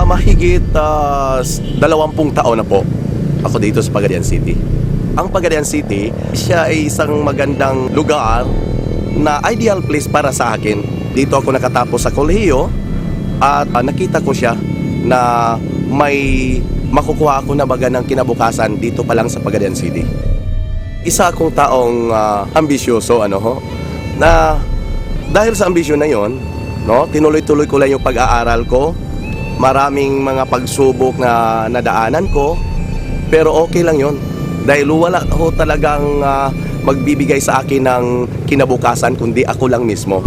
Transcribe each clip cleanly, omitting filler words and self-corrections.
Mahigit 20 taon na po ako dito sa Pagadian City. Ang Pagadian City, siya ay isang magandang lugar na ideal place para sa akin. Dito ako nakatapos sa kolehiyo at nakita ko siya na may makukuha ako na magandang kinabukasan dito pa lang sa Pagadian City. Isa akong taong ambisyoso, na dahil sa ambisyon na yon, tinuloy-tuloy ko lang yung pag-aaral ko. Maraming mga pagsubok na nadaanan ko, pero okay lang yon dahil wala ako talagang magbibigay sa akin ng kinabukasan kundi ako lang mismo.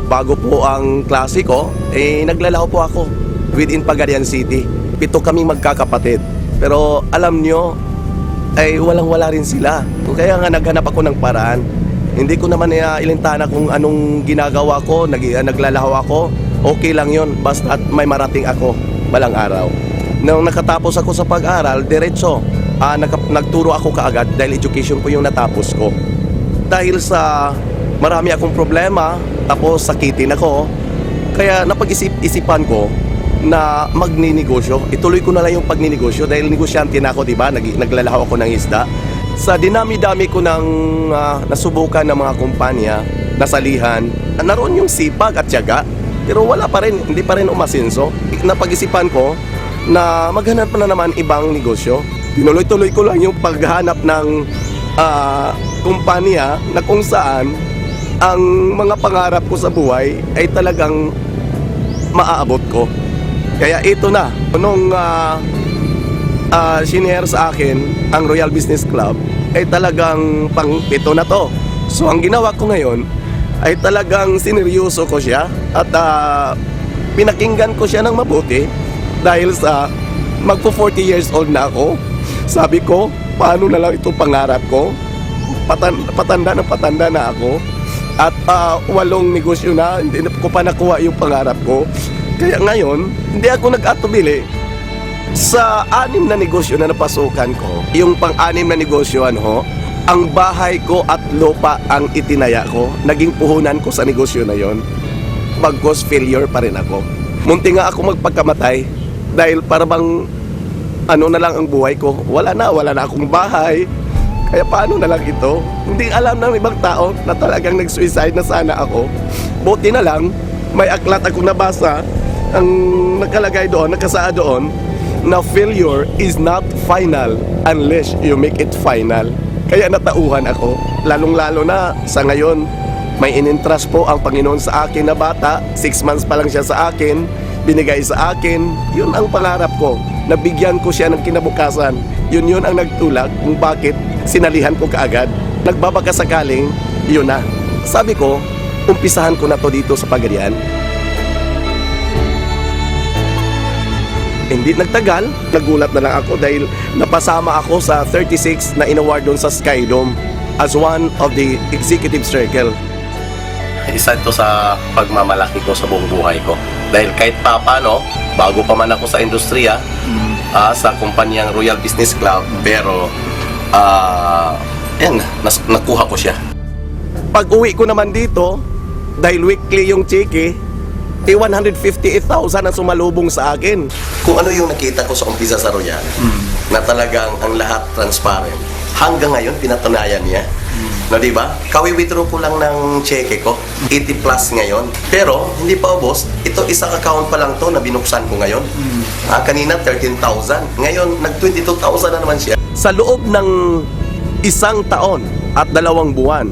Bago po ang klase ko, naglalaho po ako within Pagadian City. 7 kaming magkakapatid, pero alam nyo, walang-wala rin sila. Kaya nga naghanap ako ng paraan. Hindi ko naman ilintana kung anong ginagawa ko, naglalaho ako. Okay lang yon, basta may marating ako balang araw. Nung nakatapos ako sa pag-aral, diretso, nagturo ako kaagad dahil education po yung natapos ko. Dahil sa marami akong problema, tapos sakitin ako, kaya napag-isipan ko na magninegosyo. Ituloy ko na lang yung pagninegosyo dahil negosyante na ako, diba? Naglalaho ako ng isda. Sa dinami-dami ko ng nasubukan ng mga kumpanya, nasalihan, naroon yung sipag at tiyaga. Pero wala pa rin, hindi pa rin umasinso. Napag-isipan ko na maghanap na naman ibang negosyo. Tinuloy-tuloy ko lang yung paghanap ng kumpanya na kung saan ang mga pangarap ko sa buhay ay talagang maaabot ko. Kaya ito na, nung shinare sa akin ang Royal Business Club, ay talagang pang-7 na to. So ang ginawa ko ngayon ay talagang sineryoso ko siya at pinakinggan ko siya ng mabuti dahil sa magpo 40 years old na ako. Sabi ko, paano na lang itong pangarap ko? Patanda na ako at 8 negosyo na, hindi ko pa nakuha yung pangarap ko. Kaya ngayon, hindi ako nag-atubili sa 6 na negosyo na napasukan ko. Yung pang-6 na negosyo, ang bahay ko at lupa ang itinaya ko. Naging puhunan ko sa negosyo na yon. Bagkus failure pa rin ako. Munti nga ako magpagkamatay dahil parang na lang ang buhay ko. Wala na akong bahay. Kaya paano na lang ito? Hindi alam ng ibang tao na talagang nag-suicide na sana ako. Buti na lang, may aklat akong nabasa. Ang nakalagay doon, nakasaad doon, na failure is not final unless you make it final. Kaya natauhan ako, lalong-lalo na sa ngayon. May inintrust po ang Panginoon sa akin na bata. 6 months pa lang siya sa akin, binigay sa akin. Yun ang pangarap ko, nabigyan ko siya ng kinabukasan. Yun ang nagtulak kung bakit sinalihan ko kaagad. Nagbabaka sakaling, yun na. Sabi ko, umpisahan ko na to dito sa Pagadian. Hindi nagtagal, nagulat na lang ako dahil napasama ako sa 36 na inaward doon sa Skydome as one of the executive circle. Isa ito sa pagmamalaki ko sa buong buhay ko. Dahil kahit paano, bago pa man ako sa industriya, sa kumpanyang Royal Business Club, pero nakuha ko siya. Pag uwi ko naman dito, dahil weekly yung cheque, 158,000 ang sumalubong sa akin. Kung ano yung nakita ko sa umpisa sa Royal, na talagang ang lahat transparent. Hanggang ngayon, pinatunayan niya. Na diba? Kawi-withdraw ko lang ng cheque ko. 80 plus ngayon. Pero, hindi pa ubos. Ito, isang account pa lang to na binuksan ko ngayon. Kanina, 13,000. Ngayon, nag-22,000 na naman siya. Sa loob ng 1 taon at 2 buwan,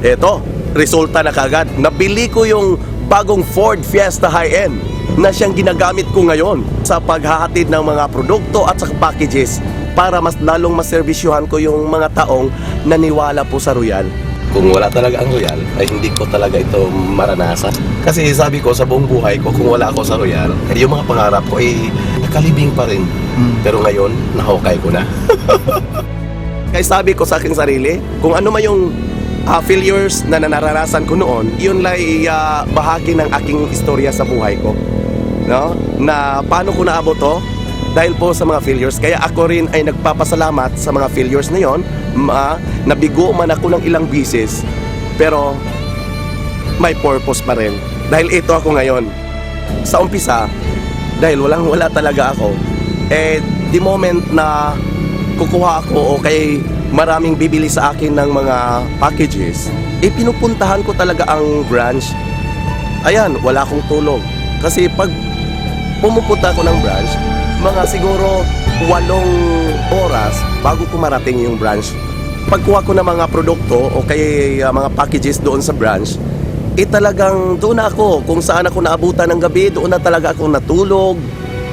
eto, resulta na kagad. Nabili ko yung bagong Ford Fiesta High-End na siyang ginagamit ko ngayon sa paghahatid ng mga produkto at sa packages para mas lalong maservisyohan ko yung mga taong naniwala po sa Royal. Kung wala talaga ang Royal, ay hindi ko talaga ito maranasan. Kasi sabi ko sa buong buhay ko, kung wala ako sa Royal, yung mga pangarap ko ay nakalibing pa rin. Pero ngayon, nahukay ko na. Kaya sabi ko sa aking sarili, kung ano man yung failures na naranasan ko noon, yun ay bahagi ng aking istorya sa buhay ko. Na paano ko naabot to? Dahil po sa mga failures. Kaya ako rin ay nagpapasalamat sa mga failures na yon. Nabigo man ako ng ilang bisis, pero may purpose pa rin. Dahil ito ako ngayon. Sa umpisa, dahil wala talaga ako. Eh, the moment na kukuha ako o kay maraming bibili sa akin ng mga packages, eh pinupuntahan ko talaga ang branch. Ayan, wala akong tulog. Kasi pag pumupunta ako ng branch, mga siguro 8 oras bago ko marating yung branch. Pagkuha ko ng mga produkto o kay mga packages doon sa branch, eh talagang doon na ako. Kung saan ako naabutan ng gabi, doon na talaga ako natulog.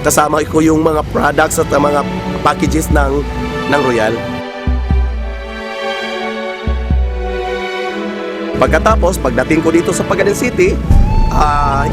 Kasama ko yung mga products at mga packages ng Royal. Pagkatapos, pagdating ko dito sa Pagayan City,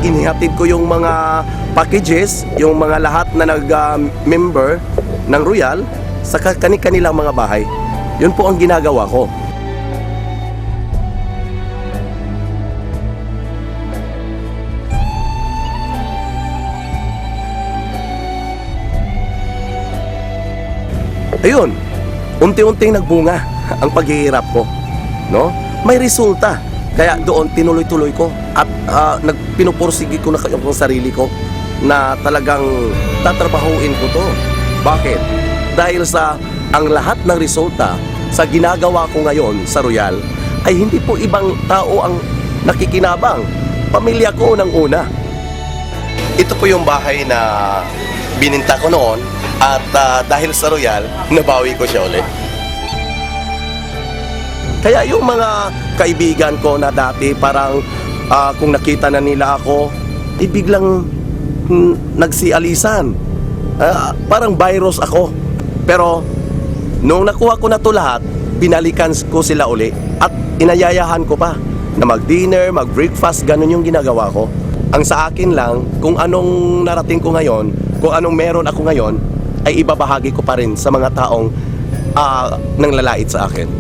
inihatid ko yung mga packages, yung mga lahat na nag-member ng Royal sa kanilang mga bahay. Yun po ang ginagawa ko. Ayun, unti-unting nagbunga ang paghihirap ko, no? May resulta. Kaya doon tinuloy-tuloy ko at pinupursige ko na yung sarili ko na talagang tatrabahuin ko to. Bakit? Dahil sa ang lahat ng resulta sa ginagawa ko ngayon sa Royal ay hindi po ibang tao ang nakikinabang. Pamilya ko unang-una. Ito po yung bahay na bininta ko noon at dahil sa Royal, nabawi ko siya ulit. Kaya yung mga kaibigan ko na dati parang kung nakita na nila ako, biglang nagsialisan. Parang virus ako. Pero nung nakuha ko na to lahat, binalikan ko sila uli at inayayahan ko pa na mag-dinner, mag-breakfast, ganun yung ginagawa ko. Ang sa akin lang, kung anong narating ko ngayon, kung anong meron ako ngayon, ay ibabahagi ko pa rin sa mga taong nanglalait sa akin.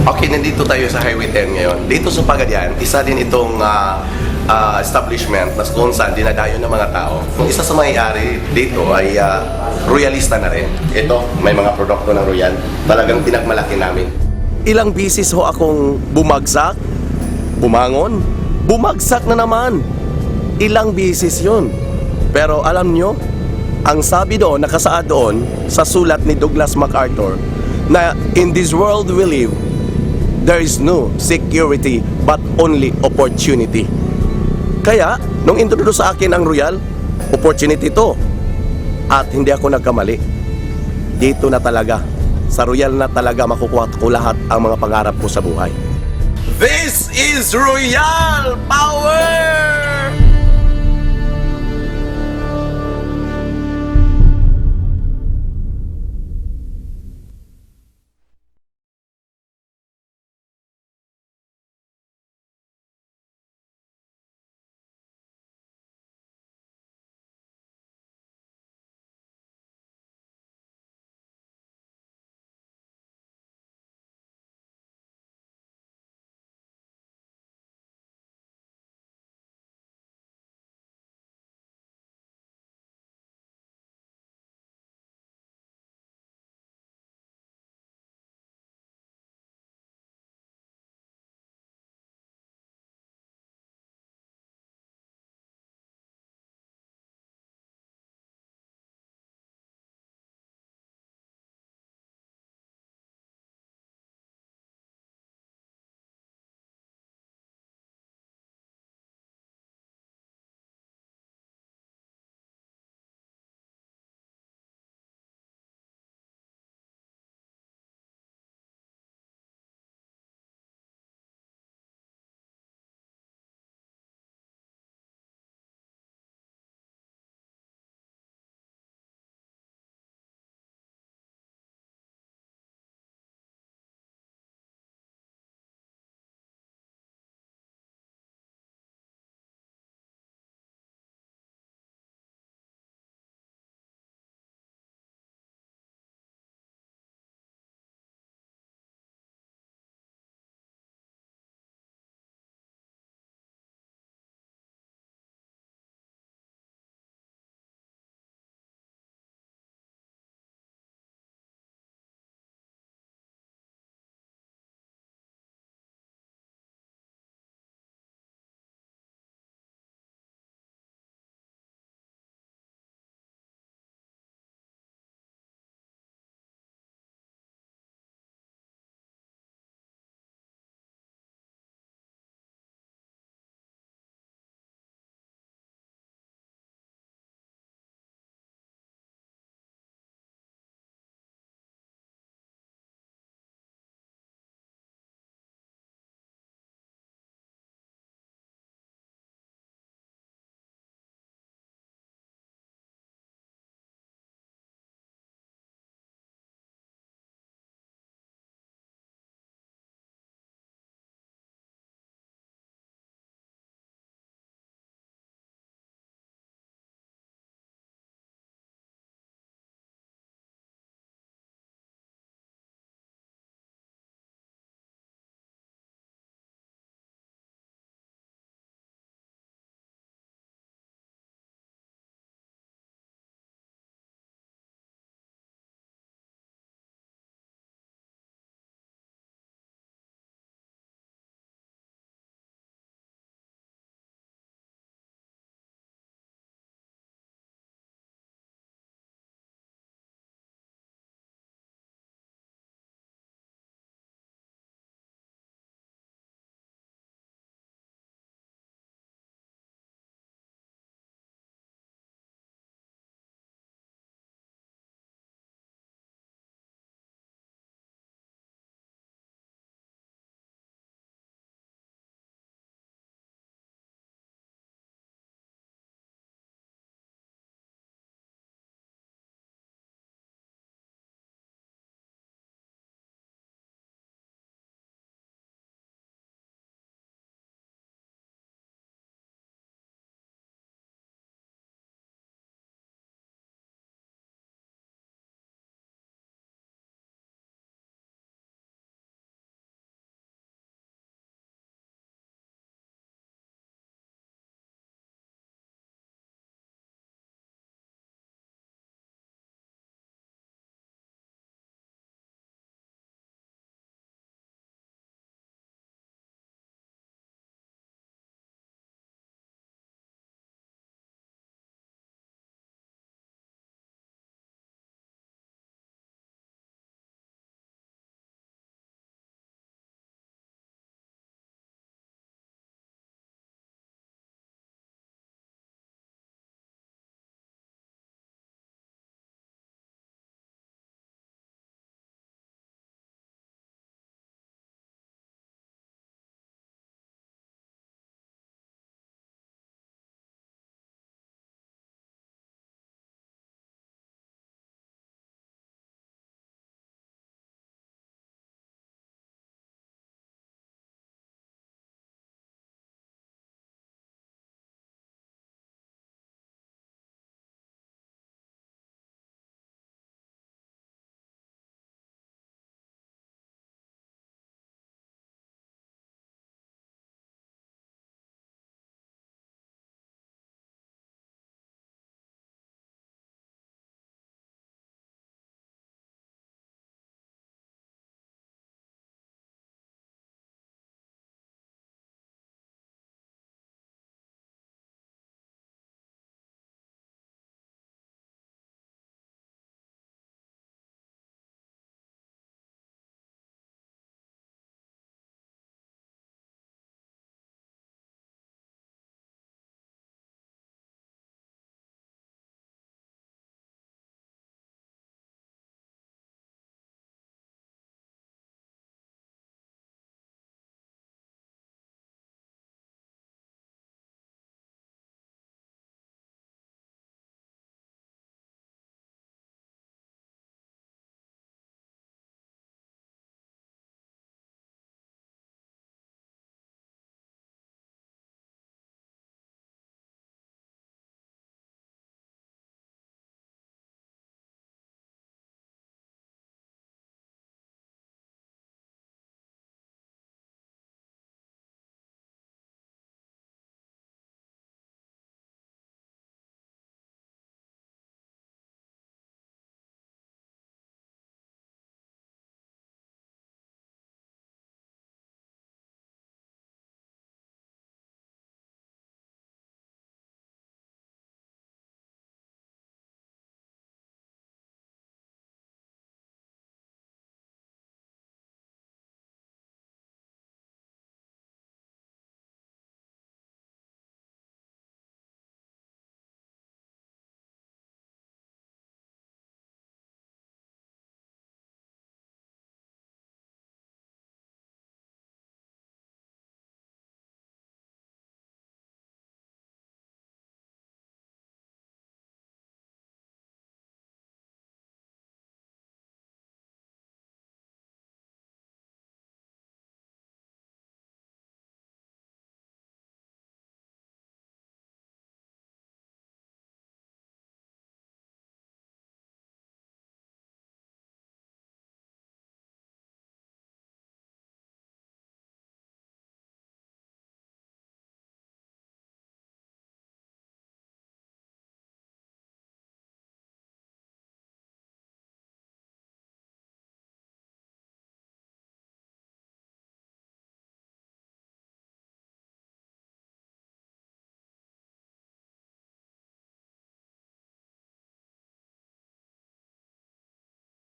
Okay, nandito tayo sa Highway 10 ngayon. Dito sa Pagayan, isa din itong establishment na kung saan dinadayo ng mga tao. Kung isa sa may-ari dito ay royalista na rin. Ito, may mga produkto ng Royal. Talagang pinagmalaki namin. Ilang bisis ho akong bumagsak, bumangon, bumagsak na naman. Ilang bisis yun. Pero alam nyo, ang sabi doon, nakasaad doon sa sulat ni Douglas MacArthur na in this world we live, there is no security but only opportunity. Kaya, nung introduce sa akin ang Royal, opportunity to. At hindi ako nagkamali. Dito na talaga. Sa Royal na talaga makukuha ko lahat ang mga pangarap ko sa buhay. This is Royal!